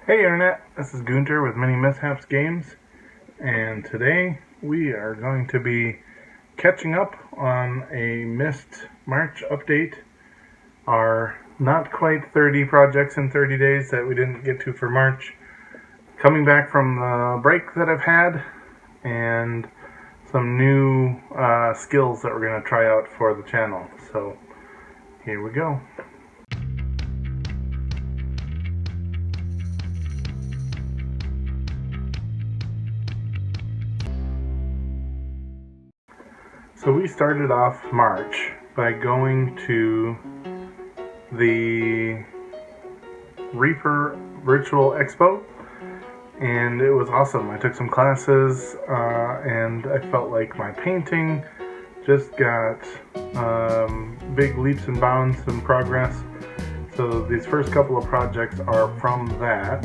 Hey Internet, this is Gunter with MiniMishaps Games, and today we are going to be catching up on a missed March update, our not quite 30 projects in 30 days that we didn't get to for March, coming back from the break that I've had, and some new skills that we're going to try out for the channel. So here we go. So we started off March by going to the Reaper Virtual Expo, and it was awesome. I took some classes and I felt like my painting just got big leaps and bounds in progress. So these first couple of projects are from that.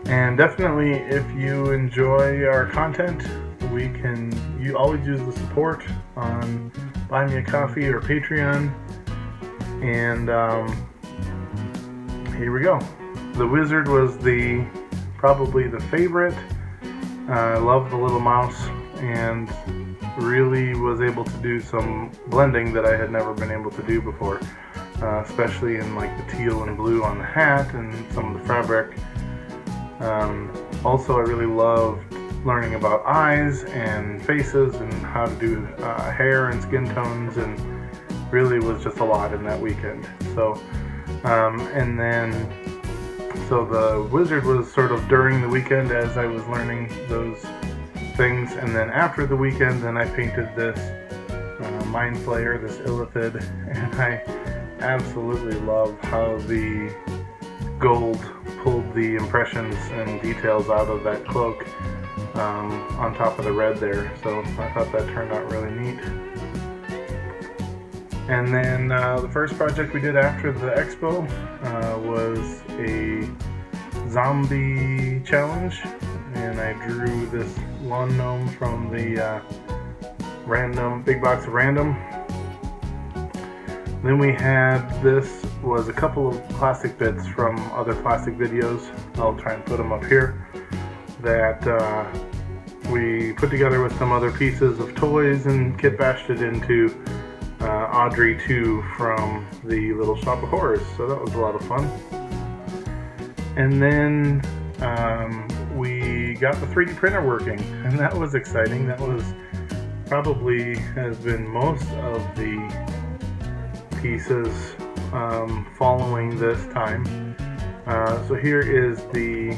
And definitely, if you enjoy our content, you always use the support on Buy Me a Coffee or Patreon. And here we go. The wizard was probably the favorite. I love the little mouse and really was able to do some blending that I had never been able to do before, especially in like the teal and blue on the hat and some of the fabric. Also, I really loved learning about eyes and faces and how to do hair and skin tones, and really was just a lot in that weekend. So so the wizard was sort of during the weekend as I was learning those things, and then after the weekend then I painted this Mindflayer, this illithid, and I absolutely love how the gold pulled the impressions and details out of that cloak on top of the red there, so I thought that turned out really neat. And then the first project we did after the expo was a zombie challenge, and I drew this lawn gnome from the random big box of random. Then we had was a couple of plastic bits from other plastic videos. I'll try and put them up here, that we put together with some other pieces of toys and Kitbashed it into Audrey II from the Little Shop of Horrors. So that was a lot of fun. And then we got the 3D printer working, and that was exciting. That was probably has been most of the pieces following this time. So here is the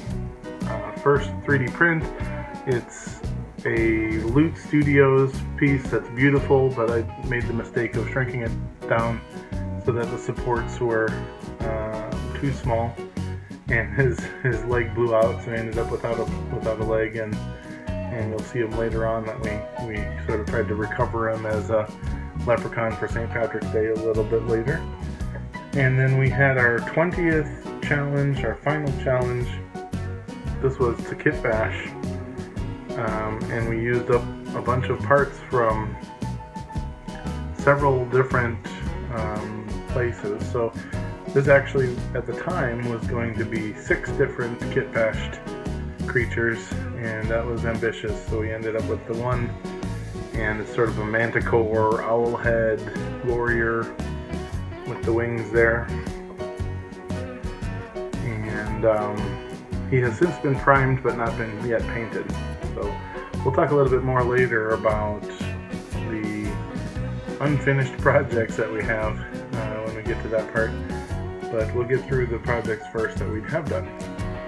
first 3D print. It's a Loot Studios piece that's beautiful, but I made the mistake of shrinking it down so that the supports were too small, and his leg blew out, so I ended up without a leg, and you'll see him later on that we sort of tried to recover him as a Leprechaun for St. Patrick's Day a little bit later. And then we had our 20th challenge, our final challenge. This was to Kitbash, and we used up a bunch of parts from several different places. So this actually at the time was going to be 6 different Kitbashed creatures, and that was ambitious, so we ended up with the one, and it's sort of a manticore, owlhead warrior with the wings there. And he has since been primed but not been yet painted. So we'll talk a little bit more later about the unfinished projects that we have when we get to that part. But we'll get through the projects first that we have done.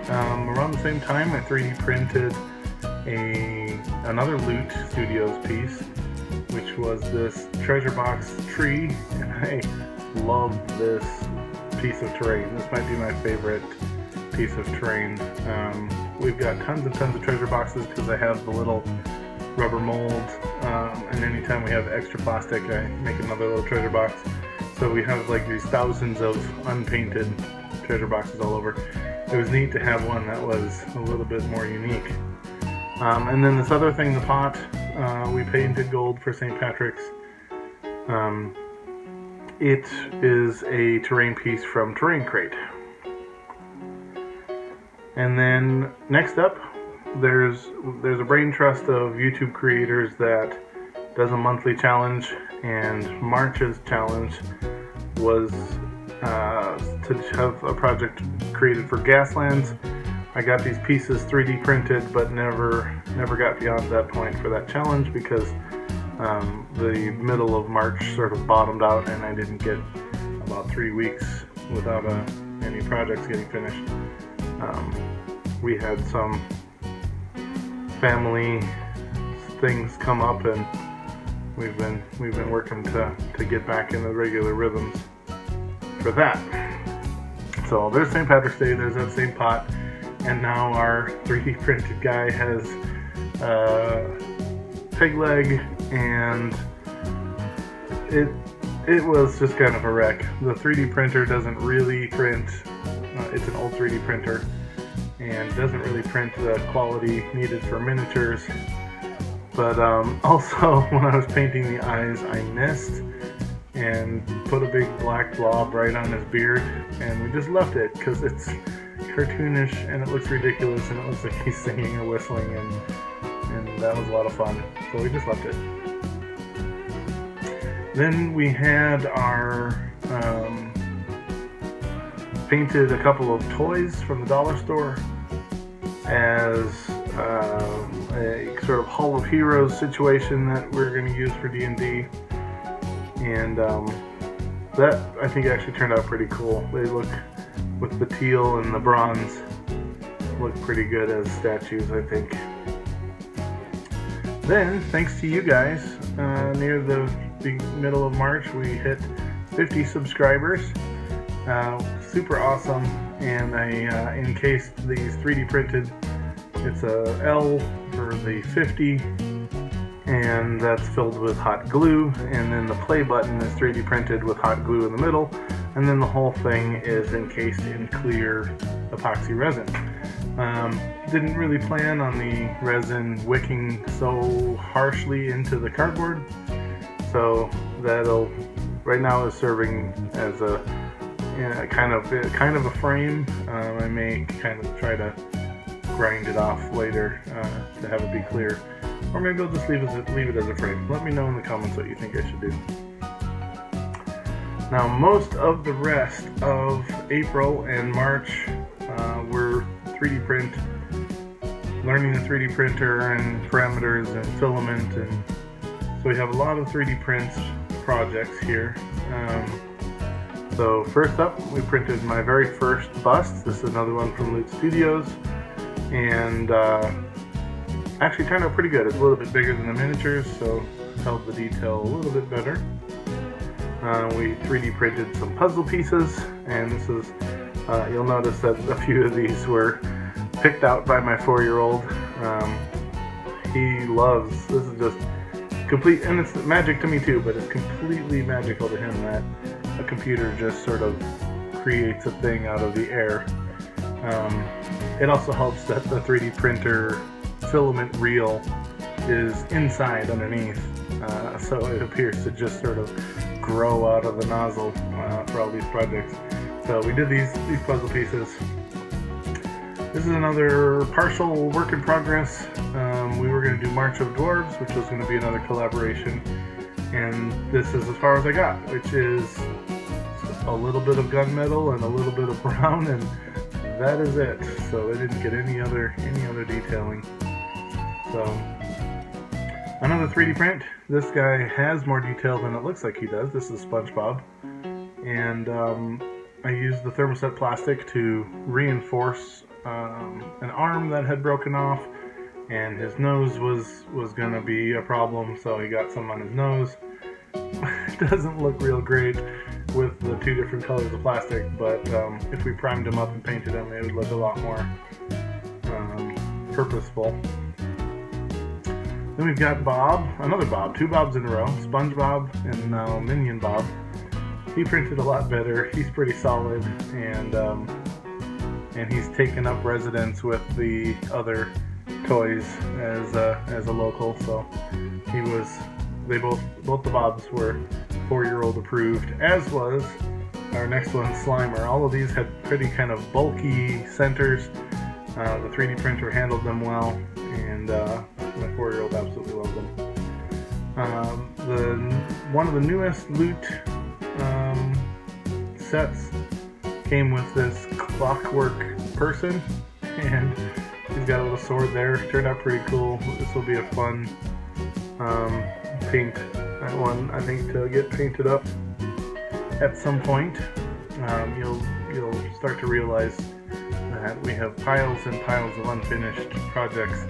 Around the same time, I 3D printed another Loot Studios piece, which was this treasure box tree, and I love this piece of terrain. This might be my favorite piece of terrain. We've got tons and tons of treasure boxes because I have the little rubber mold, and anytime we have extra plastic, I make another little treasure box. So we have like these thousands of unpainted treasure boxes all over. It was neat to have one that was a little bit more unique. And then this other thing, the pot, we painted gold for St. Patrick's. It is a terrain piece from Terrain Crate. And then next up, there's a brain trust of YouTube creators that does a monthly challenge, and March's challenge was to have a project created for Gaslands. I got these pieces 3D printed, but never got beyond that point for that challenge because the middle of March sort of bottomed out, and I didn't get about 3 weeks without any projects getting finished. We had some family things come up, and we've been working to get back in the regular rhythms for that. So there's St. Patrick's Day, there's that same pot, and now our 3D printed guy has peg leg, and it was just kind of a wreck. The 3D printer doesn't really print, it's an old 3D printer, and doesn't really print the quality needed for miniatures. But also, when I was painting the eyes, I missed and put a big black blob right on his beard, and we just left it because it's cartoonish and it looks ridiculous and it looks like he's singing or whistling, and that was a lot of fun, so we just left it. Then we had our painted a couple of toys from the dollar store as a sort of Hall of Heroes situation that we're going to use for D&D, and that I think actually turned out pretty cool. They look, with the teal and the bronze, look pretty good as statues, I think. Then, thanks to you guys, near the middle of March, we hit 50 subscribers. Super awesome, and I encased these 3D printed. It's a L for the 50, and that's filled with hot glue, and then the play button is 3D printed with hot glue in the middle, and then the whole thing is encased in clear epoxy resin. Didn't really plan on the resin wicking so harshly into the cardboard, so that'll right now is serving as a kind of a frame. I may kind of try to grind it off later to have it be clear, or maybe I'll just leave it as a frame. Let me know in the comments what you think I should do. Now, most of the rest of April and March were 3D print, learning the 3D printer and parameters and filament, and so we have a lot of 3D prints projects here. So first up, we printed my very first bust. This is another one from Loot Studios, and actually turned out pretty good. It's a little bit bigger than the miniatures, so held the detail a little bit better. We 3D printed some puzzle pieces, and this is, you'll notice that a few of these were picked out by my 4-year-old. He loves, this is just complete, and it's magic to me too, but it's completely magical to him that a computer just sort of creates a thing out of the air. It also helps that the 3D printer filament reel is inside underneath, so it appears to just sort of grow out of the nozzle for all these projects. So we did these puzzle pieces. This is another partial work in progress. We were going to do March of Dwarves, which was going to be another collaboration, and this is as far as I got, which is a little bit of gunmetal and a little bit of brown, and that is it. So I didn't get any other detailing. So another 3D print. This guy has more detail than it looks like he does. This is Spongebob, and I used the thermoset plastic to reinforce an arm that had broken off, and his nose was gonna be a problem, so he got some on his nose. It doesn't look real great with the two different colors of plastic, but if we primed him up and painted him, it would look a lot more purposeful. Then we've got Bob, another Bob, 2 Bobs in a row, Spongebob and now Minion Bob. He printed a lot better. He's pretty solid, and he's taken up residence with the other toys as a local. So both the Bobs were 4-year-old approved, as was our next one, Slimer. All of these had pretty kind of bulky centers, The 3D printer handled them well, and my 4-year-old absolutely loves them. One of the newest loot sets came with this clockwork person, and he's got a little sword there. Turned out pretty cool. This will be a fun paint one, I think, to get painted up at some point. You'll start to realize that we have piles and piles of unfinished projects,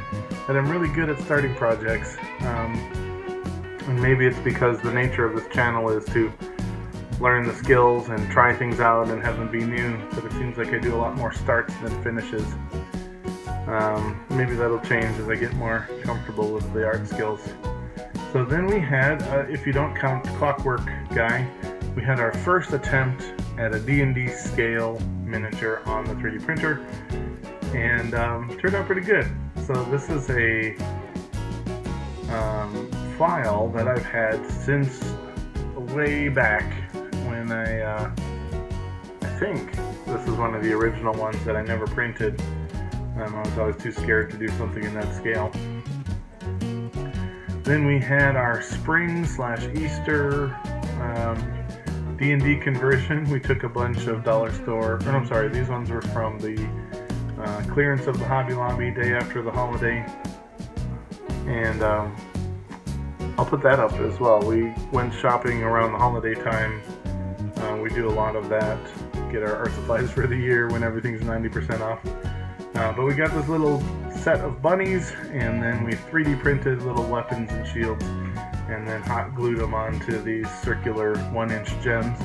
and I'm really good at starting projects. And maybe it's because the nature of this channel is to learn the skills and try things out and have them be new, but it seems like I do a lot more starts than finishes. Maybe that'll change as I get more comfortable with the art skills. So then we had, if you don't count Clockwork Guy, we had our first attempt at a D&D scale miniature on the 3D printer, and turned out pretty good. So this is a file that I've had since way back when I think this is one of the original ones that I never printed. I was always too scared to do something in that scale. Then we had our spring/Easter D&D conversion. We took a bunch of dollar store, or I'm sorry, these ones were from the clearance of the Hobby Lobby day after the holiday, and I'll put that up as well. We went shopping around the holiday time. We do a lot of that, get our art supplies for the year when everything's 90% off. But we got this little set of bunnies, and then we 3D printed little weapons and shields, and then hot glued them onto these circular 1-inch gems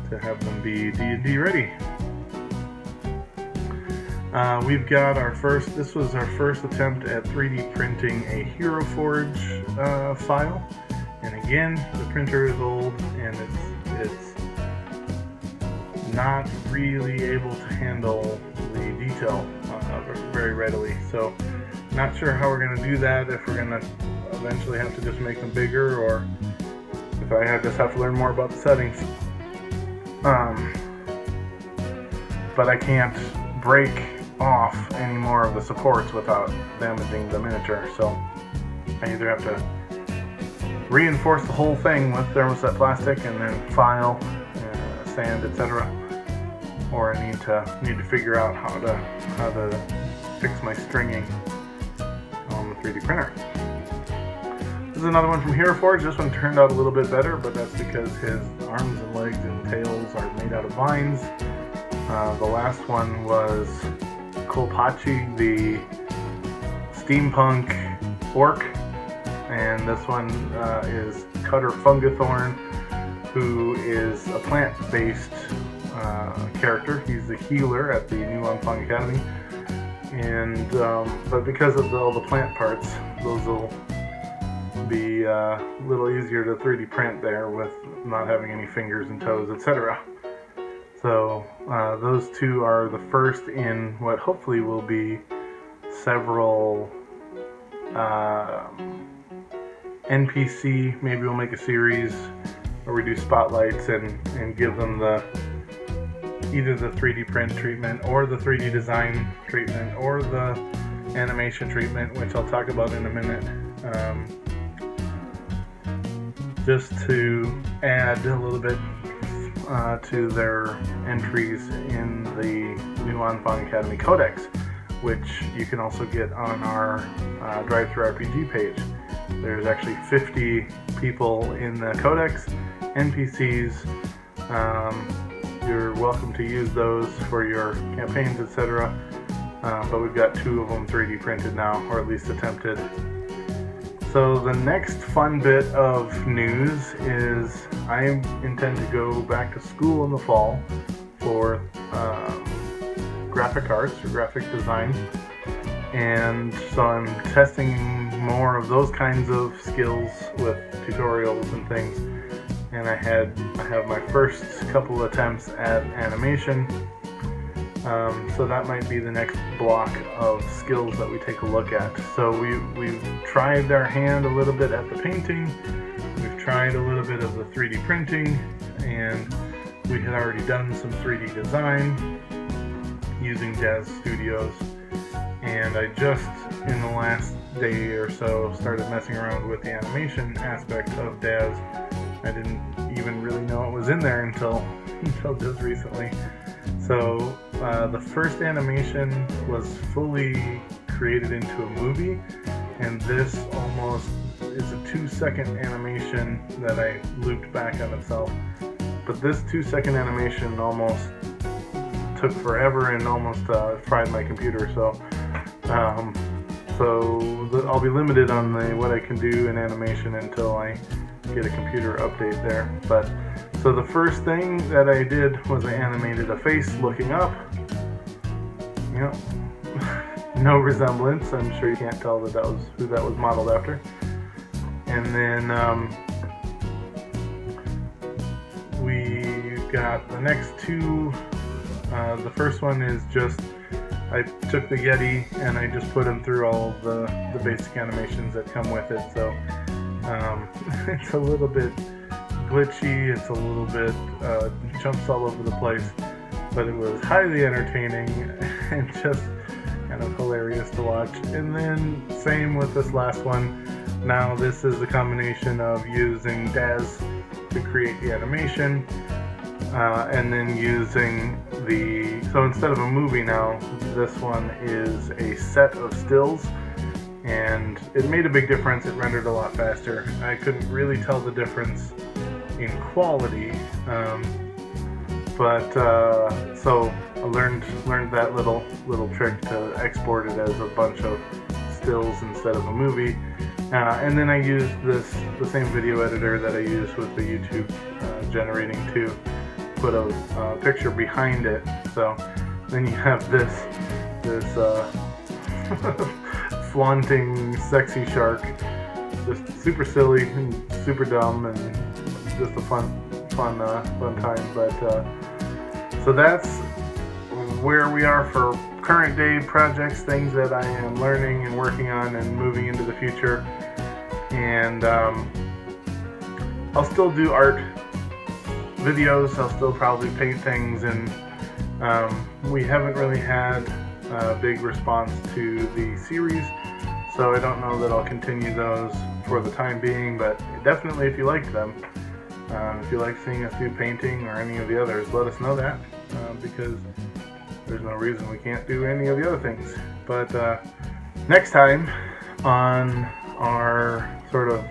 to have them be D&D ready. We've got our first, this was our first attempt at 3D printing a Hero Forge file, and again, the printer is old and it's not really able to handle the detail very readily. So not sure how we're going to do that, if we're going to eventually have to just make them bigger, or if I just have to learn more about the settings. But I can't break off any more of the supports without damaging the miniature, so I either have to reinforce the whole thing with thermoset plastic and then file, sand, etc., or I need to figure out how to fix my stringing on the 3D printer. This is another one from Hero Forge. This one turned out a little bit better, but that's because his arms and legs and tails are made out of vines. The last one was Kolpacci, the steampunk orc, and this one is Cutter Fungithorn, who is a plant-based character. He's the healer at the New Fung Academy, and but because of all the plant parts, those will be a little easier to 3D print there with not having any fingers and toes, etc. So those two are the first in what hopefully will be several NPC. Maybe we'll make a series where we do spotlights and give them either the 3D print treatment or the 3D design treatment or the animation treatment, which I'll talk about in a minute, just to add a little bit to their entries in the New Fung Academy Codex, which you can also get on our Drive-Thru RPG page. There's actually 50 people in the Codex, NPCs. You're welcome to use those for your campaigns, etc. But we've got 2 of them 3D printed now, or at least attempted. So the next fun bit of news is I intend to go back to school in the fall for graphic arts or graphic design, and so I'm testing more of those kinds of skills with tutorials and things. And I have my first couple attempts at animation, so that might be the next block of skills that we take a look at. So we've tried our hand a little bit at the painting, we've tried a little bit of the 3D printing, and we had already done some 3D design using Jazz Studios, and I just in the last day or so started messing around with the animation aspect of Daz. I didn't even really know it was in there until just recently. So the first animation was fully created into a movie, and this almost is a 2-second animation that I looped back on itself. But this 2-second animation almost took forever and almost fried my computer. So I'll be limited on what I can do in animation until I get a computer update there. But so the first thing that I did was I animated a face looking up. Yep. No resemblance. I'm sure you can't tell that was who that was modeled after. And then we've got the next two. The first one is just I took the Yeti and I just put him through all of the basic animations that come with it. So it's a little bit glitchy, it's a little bit jumps all over the place, but it was highly entertaining and just kind of hilarious to watch. And then same with this last one. Now this is the combination of using Daz to create the animation, and then using so instead of a movie now, this one is a set of stills, and it made a big difference. It rendered a lot faster. I couldn't really tell the difference in quality, but so I learned that little trick to export it as a bunch of stills instead of a movie. And then I used the same video editor that I used with the YouTube generating to put a picture behind it. So then you have this flaunting sexy shark, just super silly and super dumb and just a fun time. But so that's where we are for current day projects, things that I am learning and working on and moving into the future. And I'll still do art videos, I'll still probably paint things, and we haven't really had a big response to the series, so I don't know that I'll continue those for the time being, but definitely if you liked them, if you like seeing us do painting or any of the others, let us know that, because there's no reason we can't do any of the other things. But next time on our sort of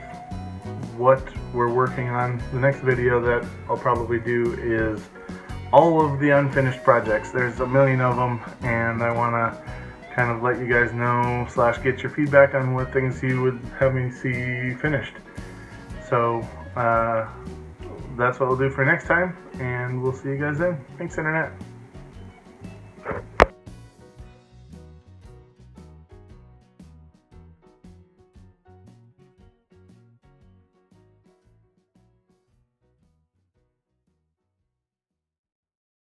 what we're working on, the next video that I'll probably do is all of the unfinished projects. There's a million of them, and I want to kind of let you guys know / get your feedback on what things you would have me see finished. So that's what we'll do for next time, and we'll see you guys then. Thanks, Internet.